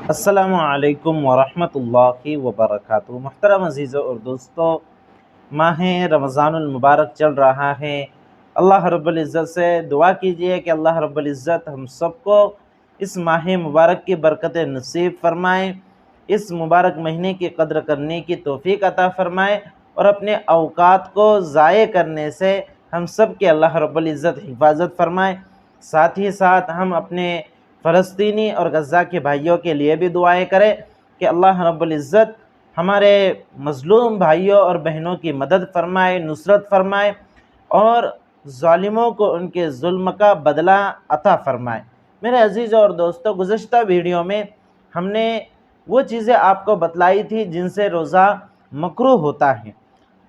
السلام علیکم ورحمۃ اللہ وبرکاتہ۔ محترم عزیزوں اور دوستوں، ماہ رمضان المبارک چل رہا ہے۔ اللہ رب العزت سے دعا کیجئے کہ اللہ رب العزت ہم سب کو اس ماہ مبارک کی برکت نصیب فرمائے، اس مبارک مہینے کی قدر کرنے کی توفیق عطا فرمائے اور اپنے اوقات کو ضائع کرنے سے ہم سب کے اللہ رب العزت حفاظت فرمائے۔ ساتھ ہی ساتھ ہم اپنے فلسطینی اور غزہ کے بھائیوں کے لیے بھی دعائیں کریں کہ اللہ رب العزت ہمارے مظلوم بھائیوں اور بہنوں کی مدد فرمائے، نصرت فرمائے اور ظالموں کو ان کے ظلم کا بدلہ عطا فرمائے۔ میرے عزیزوں اور دوستوں، گزشتہ ویڈیو میں ہم نے وہ چیزیں آپ کو بتلائی تھی جن سے روزہ مکروہ ہوتا ہے۔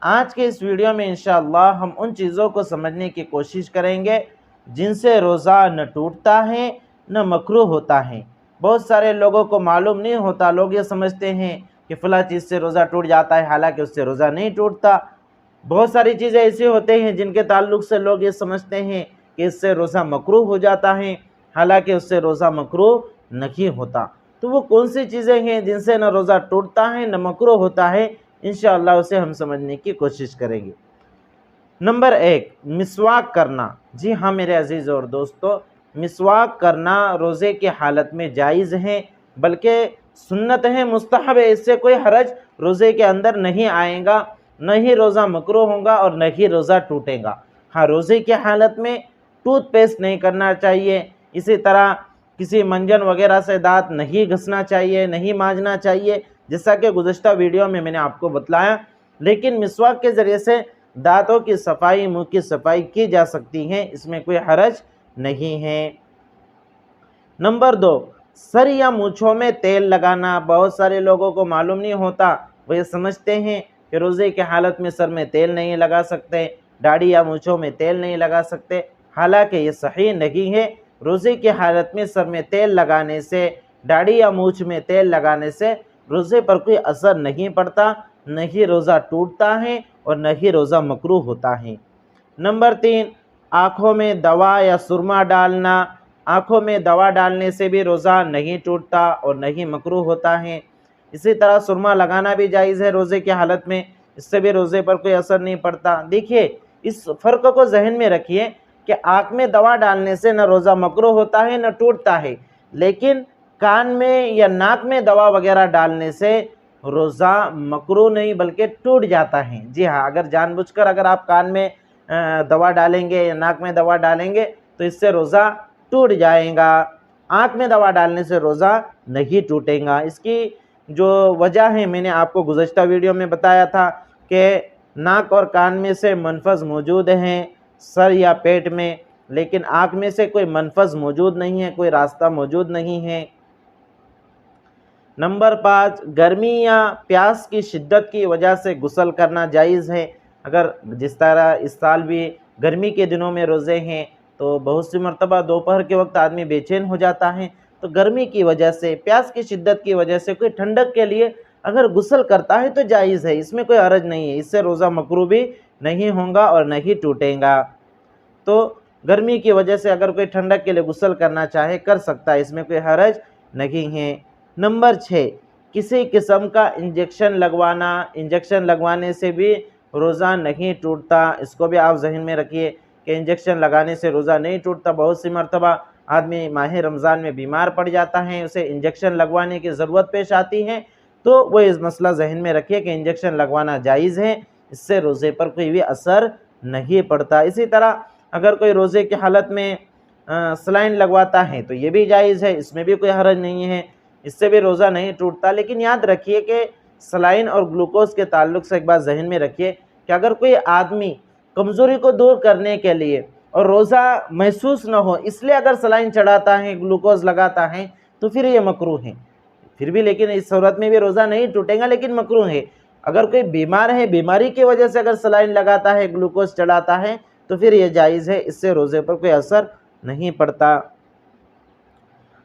آج کے اس ویڈیو میں انشاءاللہ ہم ان چیزوں کو سمجھنے کی کوشش کریں گے جن سے روزہ نہ ٹوٹتا ہے نہ مکروہ ہوتا ہے۔ بہت سارے لوگوں کو معلوم نہیں ہوتا، لوگ یہ سمجھتے ہیں کہ فلاں چیز سے روزہ ٹوٹ جاتا ہے، حالانکہ اس سے روزہ نہیں ٹوٹتا۔ بہت ساری چیزیں ایسی ہوتے ہیں جن کے تعلق سے لوگ یہ سمجھتے ہیں کہ اس سے روزہ مکروہ ہو جاتا ہے، حالانکہ اس سے روزہ مکروہ نہیں ہوتا۔ تو وہ کون سی چیزیں ہیں جن سے نہ روزہ ٹوٹتا ہے نہ مکروہ ہوتا ہے، انشاءاللہ اسے ہم سمجھنے کی کوشش کریں گے۔ نمبر 1، مسواک کرنا۔ جی ہاں میرے عزیزوں اور دوستو، مسواک کرنا روزے کی حالت میں جائز ہے، بلکہ سنت ہے، مستحب ہے۔ اس سے کوئی حرج روزے کے اندر نہیں آئے گا، نہ ہی روزہ مکروہ ہوگا اور نہ ہی روزہ ٹوٹے گا۔ ہاں، روزے کی حالت میں ٹوتھ پیسٹ نہیں کرنا چاہیے، اسی طرح کسی منجن وغیرہ سے دانت نہیں گھسنا چاہیے، نہیں مانجنا چاہیے، جیسا کہ گزشتہ ویڈیو میں میں نے آپ کو بتلایا۔ لیکن مسواک کے ذریعے سے دانتوں کی صفائی، منہ کی صفائی کی جا سکتی ہے، اس میں کوئی حرج نہیں ہے۔ نمبر 2، سر یا مونچھوں میں تیل لگانا۔ بہت سارے لوگوں کو معلوم نہیں ہوتا، وہ یہ سمجھتے ہیں کہ روزے کی حالت میں سر میں تیل نہیں لگا سکتے، داڑھی یا مونچھوں میں تیل نہیں لگا سکتے، حالانکہ یہ صحیح نہیں ہے۔ روزے کی حالت میں سر میں تیل لگانے سے، داڑھی یا مونچھ میں تیل لگانے سے روزے پر کوئی اثر نہیں پڑتا، نہ ہی روزہ ٹوٹتا ہے اور نہ ہی روزہ مکروہ ہوتا ہے۔ نمبر 3، آنکھوں میں دوا یا سرما ڈالنا۔ آنکھوں میں دوا ڈالنے سے بھی روزہ نہیں ٹوٹتا اور نہیں مکروہ ہوتا ہے۔ اسی طرح سرما لگانا بھی جائز ہے روزے کی حالت میں، اس سے بھی روزے پر کوئی اثر نہیں پڑتا۔ دیکھیے، اس فرق کو ذہن میں رکھیے کہ آنکھ میں دوا ڈالنے سے نہ روزہ مکروہ ہوتا ہے نہ ٹوٹتا ہے، لیکن کان میں یا ناک میں دوا وغیرہ ڈالنے سے روزہ مکروہ نہیں بلکہ ٹوٹ جاتا ہے۔ جی ہاں، اگر جان بوجھ کر اگر آپ کان میں دوا ڈالیں گے یا ناک میں دوا ڈالیں گے تو اس سے روزہ ٹوٹ جائے گا۔ آنکھ میں دوا ڈالنے سے روزہ نہیں ٹوٹے گا۔ اس کی جو وجہ ہے میں نے آپ کو گزشتہ ویڈیو میں بتایا تھا کہ ناک اور کان میں سے منفذ موجود ہیں سر یا پیٹ میں، لیکن آنکھ میں سے کوئی منفذ موجود نہیں ہے، کوئی راستہ موجود نہیں ہے۔ نمبر 5، گرمی یا پیاس کی شدت کی وجہ سے غسل کرنا جائز ہے۔ اگر جس طرح اس سال بھی گرمی کے دنوں میں روزے ہیں تو بہت سی مرتبہ دوپہر کے وقت آدمی بے چین ہو جاتا ہے، تو گرمی کی وجہ سے، پیاس کی شدت کی وجہ سے کوئی ٹھنڈک کے لیے اگر غسل کرتا ہے تو جائز ہے، اس میں کوئی حرج نہیں ہے، اس سے روزہ مکروہ بھی نہیں ہوگا اور نہ ہی ٹوٹے گا۔ تو گرمی کی وجہ سے اگر کوئی ٹھنڈک کے لیے غسل کرنا چاہے کر سکتا ہے، اس میں کوئی حرج نہیں ہے۔ نمبر 6، کسی قسم کا انجیکشن لگوانا۔ انجیکشن لگوانے سے بھی روزہ نہیں ٹوٹتا، اس کو بھی آپ ذہن میں رکھیے کہ انجیکشن لگانے سے روزہ نہیں ٹوٹتا۔ بہت سی مرتبہ آدمی ماہ رمضان میں بیمار پڑ جاتا ہے، اسے انجیکشن لگوانے کی ضرورت پیش آتی ہے، تو وہ اس مسئلہ ذہن میں رکھیے کہ انجیکشن لگوانا جائز ہے، اس سے روزے پر کوئی بھی اثر نہیں پڑتا۔ اسی طرح اگر کوئی روزے کی حالت میں سلائن لگواتا ہے تو یہ بھی جائز ہے، اس میں بھی کوئی حرج نہیں ہے، اس سے بھی روزہ نہیں ٹوٹتا۔ لیکن یاد رکھیے کہ سلائن اور گلوکوز کے تعلق سے ایک بات ذہن میں رکھیے کہ اگر کوئی آدمی کمزوری کو دور کرنے کے لیے اور روزہ محسوس نہ ہو اس لیے اگر سلائن چڑھاتا ہے، گلوکوز لگاتا ہے تو پھر یہ مکروہ ہے، پھر بھی لیکن اس صورت میں بھی روزہ نہیں ٹوٹے گا لیکن مکروہ ہے۔ اگر کوئی بیمار ہے، بیماری کی وجہ سے اگر سلائن لگاتا ہے، گلوکوز چڑھاتا ہے تو پھر یہ جائز ہے، اس سے روزے پر کوئی اثر نہیں پڑتا۔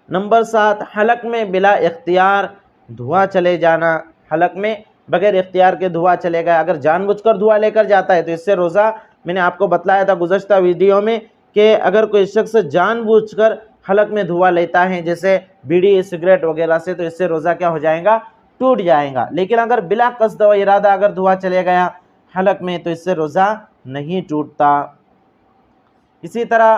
نمبر 7، حلق میں بلا اختیار دھواں چلے جانا۔ حلق میں بغیر اختیار کے دھواں چلے گا، اگر جان بوجھ کر دھواں لے کر جاتا ہے تو اس سے روزہ، میں نے آپ کو بتلایا تھا گزشتہ ویڈیو میں کہ اگر کوئی شخص جان بوجھ کر حلق میں دھواں لیتا ہے جیسے بیڑی سگریٹ وغیرہ سے، تو اس سے روزہ کیا ہو جائے گا؟ ٹوٹ جائے گا۔ لیکن اگر بلا قصد و ارادہ اگر دھواں چلے گیا حلق میں تو اس سے روزہ نہیں ٹوٹتا۔ اسی طرح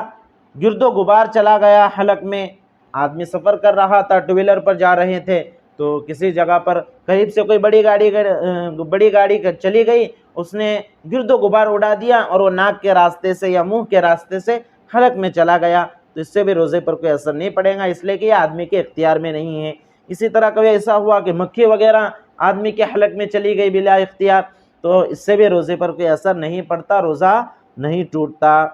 گرد و غبار چلا گیا حلق میں، آدمی سفر کر رہا تھا، ٹو ویلر پر جا رہے تھے، تو کسی جگہ پر قریب سے کوئی بڑی گاڑی چلی گئی، اس نے گرد و غبار اڑا دیا اور وہ ناک کے راستے سے یا منہ کے راستے سے حلق میں چلا گیا، تو اس سے بھی روزے پر کوئی اثر نہیں پڑے گا، اس لیے کہ یہ آدمی کے اختیار میں نہیں ہے۔ اسی طرح کبھی ایسا ہوا کہ مکھی وغیرہ آدمی کے حلق میں چلی گئی بلا اختیار، تو اس سے بھی روزے پر کوئی اثر نہیں پڑتا، روزہ نہیں ٹوٹتا۔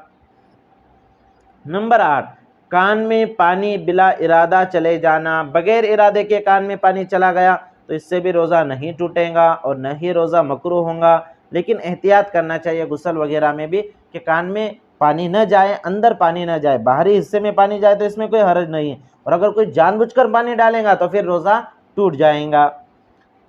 نمبر 8، کان میں پانی بلا ارادہ چلے جانا، بغیر ارادے کے کان میں پانی چلا گیا تو اس سے بھی روزہ نہیں ٹوٹے گا اور نہ ہی روزہ مکروہ ہوگا، لیکن احتیاط کرنا چاہیے غسل وغیرہ میں بھی کہ کان میں پانی نہ جائے، اندر پانی نہ جائے، باہری حصے میں پانی جائے تو اس میں کوئی حرج نہیں ہے، اور اگر کوئی جان بوجھ کر پانی ڈالے گا تو پھر روزہ ٹوٹ جائے گا۔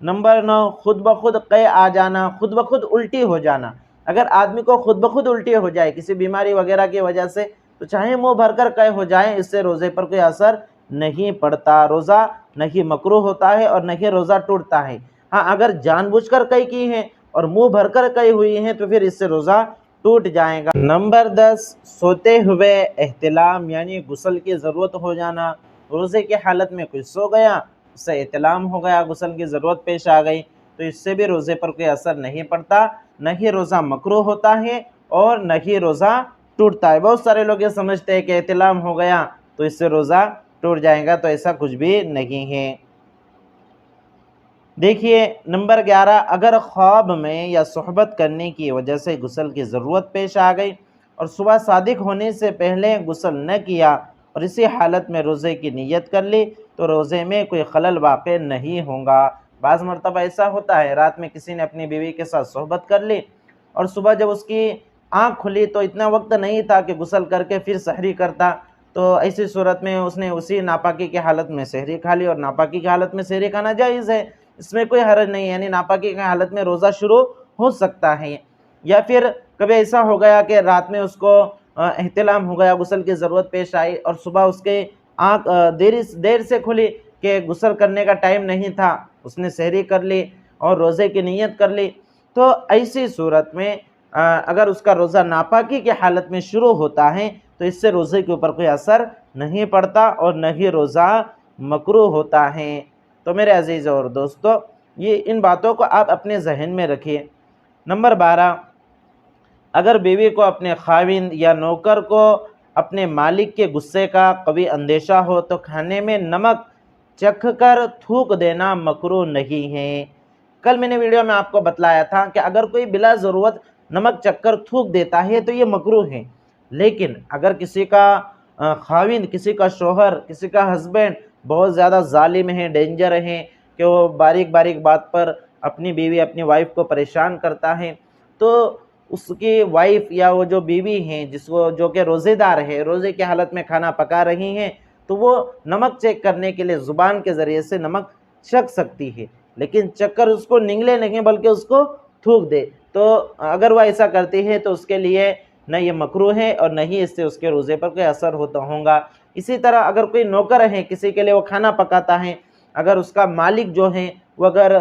نمبر 9، خود بخود قے آ جانا، خود بخود الٹی ہو جانا۔ اگر آدمی کو خود بخود الٹی ہو جائے کسی بیماری وغیرہ کی وجہ سے تو چاہے منہ بھر کر قے ہو جائے، اس سے روزے پر کوئی اثر نہیں پڑتا، روزہ نہیں مکروہ ہوتا ہے اور نہیں روزہ ٹوٹتا ہے۔ ہاں اگر جان بوجھ کر قے کی ہے اور منہ بھر کر قے ہوئی ہیں تو پھر اس سے روزہ ٹوٹ جائے گا۔ نمبر 10، سوتے ہوئے احتلام یعنی غسل کی ضرورت ہو جانا، روزے کی حالت میں کوئی سو گیا، اس سے احتلام ہو گیا، غسل کی ضرورت پیش آ گئی، تو اس سے بھی روزے پر کوئی اثر نہیں پڑتا، نہ ہی روزہ مکروہ ہوتا ہے اور نہ ہی روزہ ٹوٹتا ہے۔ بہت سارے لوگ یہ سمجھتے ہیں کہ احتلام ہو گیا تو اس سے روزہ ٹوٹ جائے گا، تو ایسا کچھ بھی نہیں ہے۔ دیکھیے نمبر 11، اگر خواب میں یا صحبت کرنے کی وجہ سے غسل کی ضرورت پیش آ گئی اور صبح صادق ہونے سے پہلے غسل نہ کیا اور اسی حالت میں روزے کی نیت کر لی تو روزے میں کوئی خلل واقع نہیں ہوگا۔ بعض مرتبہ ایسا ہوتا ہے رات میں کسی نے اپنی بیوی کے ساتھ صحبت کر لی اور صبح جب اس کی آنکھ کھلی تو اتنا وقت نہیں تھا کہ غسل کر کے پھر سحری کرتا، تو ایسی صورت میں اس نے اسی ناپاکی کی حالت میں سحری کھا لی، اور ناپاکی کی حالت میں سحری کھانا جائز ہے، اس میں کوئی حرج نہیں ہے، یعنی ناپاکی کی حالت میں روزہ شروع ہو سکتا ہے۔ یا پھر کبھی ایسا ہو گیا کہ رات میں اس کو احتلام ہو گیا، غسل کی ضرورت پیش آئی اور صبح اس کے آنکھ دیر سے کھلی کہ غسل کرنے کا ٹائم نہیں تھا، اس نے سحری کر لی اور روزے کی نیت کر لی، تو ایسی صورت میں اگر اس کا روزہ ناپاکی کی حالت میں شروع ہوتا ہے تو اس سے روزے کے اوپر کوئی اثر نہیں پڑتا اور نہ ہی روزہ مکروہ ہوتا ہے۔ تو میرے عزیز اور دوستو، یہ ان باتوں کو آپ اپنے ذہن میں رکھیے۔ نمبر 12، اگر بیوی کو اپنے خاوند یا نوکر کو اپنے مالک کے غصے کا قوی اندیشہ ہو تو کھانے میں نمک چکھ کر تھوک دینا مکروہ نہیں ہے۔ کل میں نے ویڈیو میں آپ کو بتلایا تھا کہ اگر کوئی بلا ضرورت نمک چکھ کر تھوک دیتا ہے تو یہ مکروہ ہے، لیکن اگر کسی کا خاوند، کسی کا شوہر، کسی کا ہسبینڈ بہت زیادہ ظالم ہے، ڈینجر ہے کہ وہ باریک باریک بات پر اپنی بیوی، اپنی وائف کو پریشان کرتا ہے، تو اس کی وائف یا وہ جو بیوی ہیں جو کہ روزے دار ہے، روزے کی حالت میں کھانا پکا رہی ہیں، تو وہ نمک چیک کرنے کے لیے زبان کے ذریعے سے نمک چکھ سکتی ہے، لیکن چکھ کر اس کو نگلے نہیں بلکہ اس کو تھوک دے، تو اگر وہ ایسا کرتی ہے تو اس کے لیے نہ یہ مکروہ ہے اور نہ ہی اس سے اس کے روزے پر کوئی اثر ہوگا۔ اسی طرح اگر کوئی نوکر ہے، کسی کے لیے وہ کھانا پکاتا ہے، اگر اس کا مالک جو ہے وہ اگر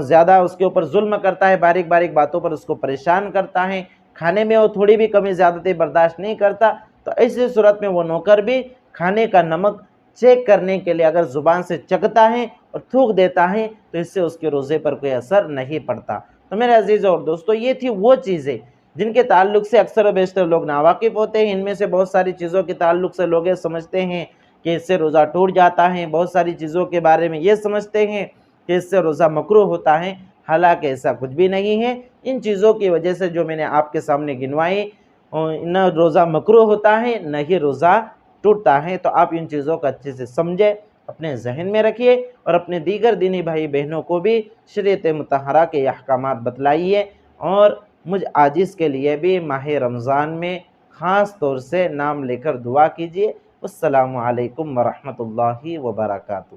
زیادہ اس کے اوپر ظلم کرتا ہے، باریک باریک باتوں پر اس کو پریشان کرتا ہے، کھانے میں وہ تھوڑی بھی کمی زیادتی برداشت نہیں کرتا، تو ایسی صورت میں وہ نوکر بھی کھانے کا نمک چیک کرنے کے لیے اگر زبان سے چکھتا ہے اور تھوک دیتا ہے تو اس سے اس کے روزے پر کوئی اثر نہیں پڑتا۔ تو میرے عزیزوں اور دوستو، یہ تھی وہ چیزیں جن کے تعلق سے اکثر و بیشتر لوگ ناواقف ہوتے ہیں۔ ان میں سے بہت ساری چیزوں کے تعلق سے لوگ یہ سمجھتے ہیں کہ اس سے روزہ ٹوٹ جاتا ہے، بہت ساری چیزوں کے بارے میں یہ سمجھتے ہیں کہ اس سے روزہ مکروہ ہوتا ہے، حالانکہ ایسا کچھ بھی نہیں ہے۔ ان چیزوں کی وجہ سے جو میں نے آپ کے سامنے گنوائی، نہ روزہ مکروہ ہوتا ہے نہ ہی روزہ ٹوٹتا ہے، تو آپ ان چیزوں کو اچھے سے سمجھیں، اپنے ذہن میں رکھیے اور اپنے دیگر دینی بھائی بہنوں کو بھی شریعت مطہرہ کے احکامات بتلائیے، اور مجھ عاجز کے لیے بھی ماہ رمضان میں خاص طور سے نام لے کر دعا کیجیے۔ السلام علیکم ورحمۃ اللہ وبرکاتہ۔